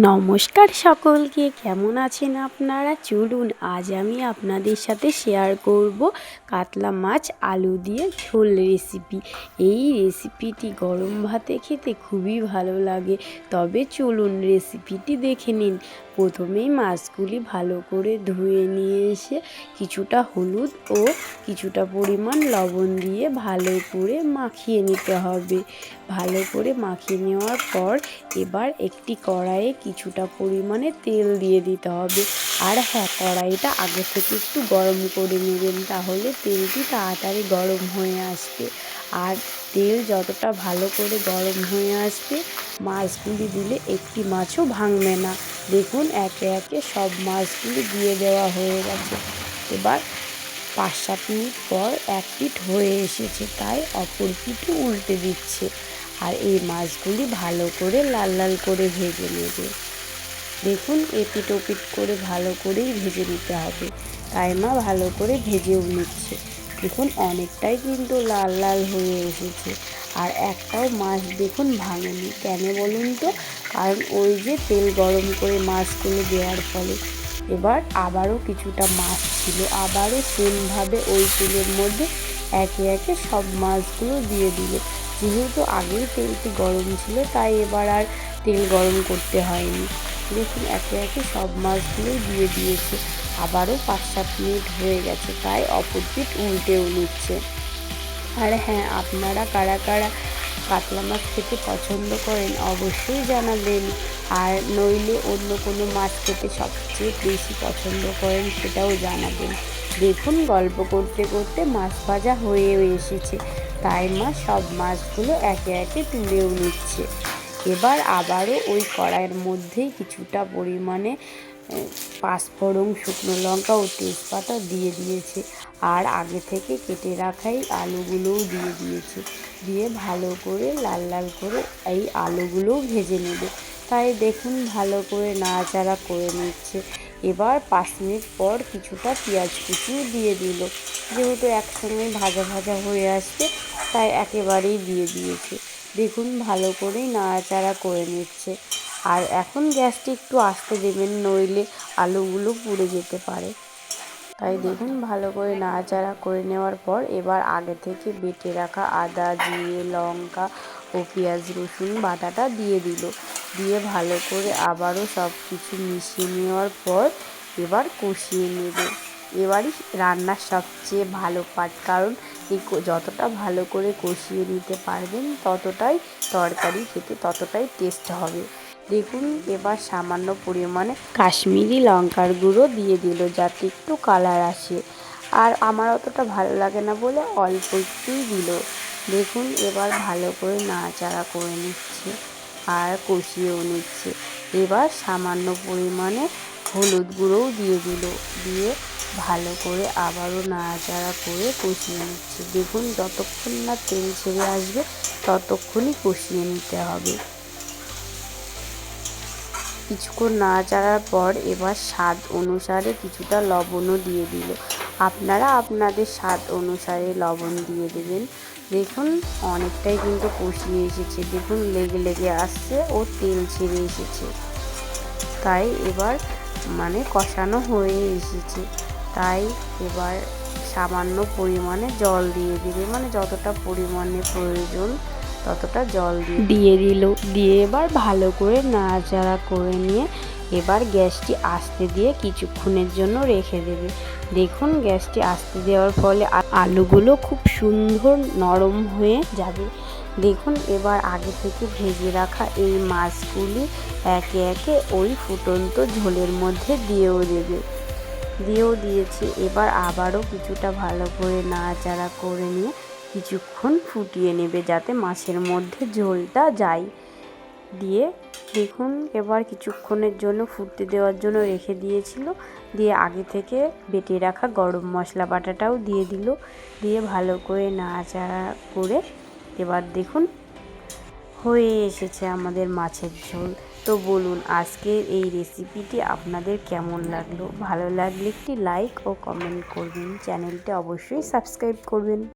নমস্কার সকলকে, কেমন আছেন আপনারা? চলুন আজ আমি আপনাদের সাথে শেয়ার করব কাতলা মাছ আলু দিয়ে ঝোল রেসিপি। এই রেসিপিটি গরম ভাতে খেতে খুবই ভালো লাগে। তবে চলুন রেসিপিটি দেখে নিন। প্রথমেই মাছগুলি ভালো করে ধুয়ে নিয়ে এসে কিছুটা হলুদ ও কিছুটা পরিমাণ লবণ দিয়ে ভালো করে মাখিয়ে নিতে হবে। ভালো করে মাখিয়ে নেওয়ার পর এবার একটি কড়াইয়ে কিছুটা পরিমাণে তেল দিয়ে দিতে হবে। আর হ্যাঁ, কড়াইটা আগে থেকে একটু গরম করে নেবেন, তাহলে তেলটি তাড়াতাড়ি গরম হয়ে আসবে। আর তেল যতটা ভালো করে গরম হয়ে আসবে, মাছগুলি দিলে একটি মাছও ভাঙবে না। দেখুন একে একে সব মাছগুলি দিয়ে দেওয়া হয়ে গেছে। এবার 5-7 মিনিট পর এক পিঠ হয়ে এসেছে, তাই অপর পিঠও উল্টে দিচ্ছে। আর এই মাছগুলি ভালো করে লাল লাল করে ভেজে নেবে। দেখুন এপিট ওপিট করে ভালো করেই ভেজে নিতে হবে। তাই মা ভালো করে ভেজেও নিচ্ছে। দেখুন অনেকটাই কিন্তু লাল লাল হয়ে এসেছে। আর একটাও মাছ দেখুন ভাঙেনি। কেন বলুন তো? কারণ ওই যে তেল গরম করে মাছগুলো দেওয়ার ফলে। এবার আবারও কিছুটা মাছ ছিল, আবারও সেমভাবে ওই তেলের মধ্যে একে একে সব মাছগুলো দিয়ে দিল। যেহেতু আগেই তেলটি গরম ছিল, তাই এবার আর তেল গরম করতে হয়নি। দেখুন একে একে সব মাছগুলোই দিয়ে দিয়েছে। আবারও 5-7 মিনিট হয়ে গেছে, তাই অপর পিঠ উল্টেও নিচ্ছে। আর হ্যাঁ, আপনারা কারা কারা কাতলা মাছ খেতে পছন্দ করেন অবশ্যই জানাবেন। আর নইলে অন্য কোনো মাছ খেতে সবচেয়ে বেশি পছন্দ করেন সেটাও জানাবেন। দেখুন গল্প করতে করতে মাছ ভাজা হয়েও এসেছে, তাই মা সব মাছগুলো একে একে তুলেও নিচ্ছে। এবার আবারও ওই কড়াইয়ের মধ্যেই কিছুটা পরিমাণে পাঁচফোড়ন, শুকনো লঙ্কা ও তেজপাতা দিয়ে দিয়েছে। আর আগে থেকে কেটে রাখাই আলুগুলোও দিয়ে দিয়েছে। দিয়ে ভালো করে লাল লাল করে এই আলুগুলোও ভেজে নেবে। তাই দেখুন ভালো করে নাড়াচাড়া করে নিচ্ছে। এবার 5 মিনিট পর কিছুটা পেঁয়াজ কুচিও দিয়ে দিল। যেহেতু একসঙ্গে ভাজা ভাজা হয়ে আসবে, তাই একেবারেই দিয়ে দিয়েছে। দেখুন ভালো করেই নাড়াচাড়া করে নিচ্ছে। আর এখন গ্যাসটি একটু আস্তে দেবেন, নইলে আলুগুলো পুড়ে যেতে পারে। তাই দেখুন ভালো করে নাড়াচাড়া করে নেওয়ার পর এবার আগে থেকে বেটে রাখা আদা, জিরে, লঙ্কা ও পেঁয়াজ রসুন বাটাটা দিয়ে দিল। দিয়ে ভালো করে আবারও সব কিছু মিশিয়ে নেওয়ার পর এবার কষিয়ে নেবে। এবারই রান্নার সবচেয়ে ভালো পার্ট, কারণ এই যতটা ভালো করে কষিয়ে নিতে পারবেন ততটাই তরকারি খেতে ততটাই টেস্ট হবে। দেখুন এবার সামান্য পরিমাণে কাশ্মীরি লঙ্কার গুঁড়ো দিয়ে দিল, যাতে একটু কালার আসে। আর আমার অতটা ভালো লাগে না বলে অল্প একটুই দিল। দেখুন এবার ভালো করে নাড়াচাড়া করে নিচ্ছে আর কষিয়েও নিচ্ছে। এবার সামান্য পরিমাণে হলুদ গুঁড়োও দিয়ে দিল। দিয়ে ভালো করে আবারও নাড়াচাড়া করে কষিয়ে নিচ্ছে। দেখুন যতক্ষণ না তেল ছেড়ে আসবে ততক্ষণই কষিয়ে নিতে হবে। কিছুক্ষণ নাড়াচাড়ার পর এবার স্বাদ অনুসারে কিছুটা লবণও দিয়ে দিল। আপনারা আপনাদের স্বাদ অনুসারে লবণ দিয়ে দেবেন। দেখুন অনেকটাই কিন্তু কষিয়ে এসেছে। দেখুন লেগে লেগে আসছে ও তেল ছেড়ে এসেছে। তাই এবার কষানো হয়ে এসেছে। তাই এবার সামান্য পরিমাণে জল দিয়ে দিবে, যতটা পরিমাণে প্রয়োজন ততটা জল দিয়ে দিল। দিয়ে এবার ভালো করে নাড়াচাড়া করে নিয়ে এবার গ্যাসটি আস্তে দিয়ে কিছুক্ষণের জন্য রেখে দেবে। দেখুন গ্যাসটি আস্তে দেওয়ার ফলে আলুগুলো খুব সুন্দর নরম হয়ে যাবে। দেখুন এবার আগে থেকে ভেজে রাখা এই মাছগুলি একে একে ওই ফুটন্ত ঝোলের মধ্যে দিয়েও দিয়েছে। এবার আবারও কিছুটা ভালো করে নাড়াচাড়া করে নিয়ে কিছুক্ষণ ফুটিয়ে নেবে, যাতে মাছের মধ্যে ঝোলটা যায়। দিয়ে দেখুন এবার কিছুক্ষণের জন্য ফুটতে দেওয়ার জন্য রেখে দিয়েছিল। দিয়ে আগে থেকে বেটে রাখা গরম মশলা বাটাটাও দিয়ে দিল। দিয়ে ভালো করে নাড়াচাড়া করে এবার দেখুন হয়ে এসেছে আমাদের মাছের ঝোল। তো বলুন আজকের এই রেসিপিটি আপনাদের কেমন লাগলো? ভালো লাগলে একটি লাইক ও কমেন্ট করবেন। চ্যানেলটি অবশ্যই সাবস্ক্রাইব করবেন।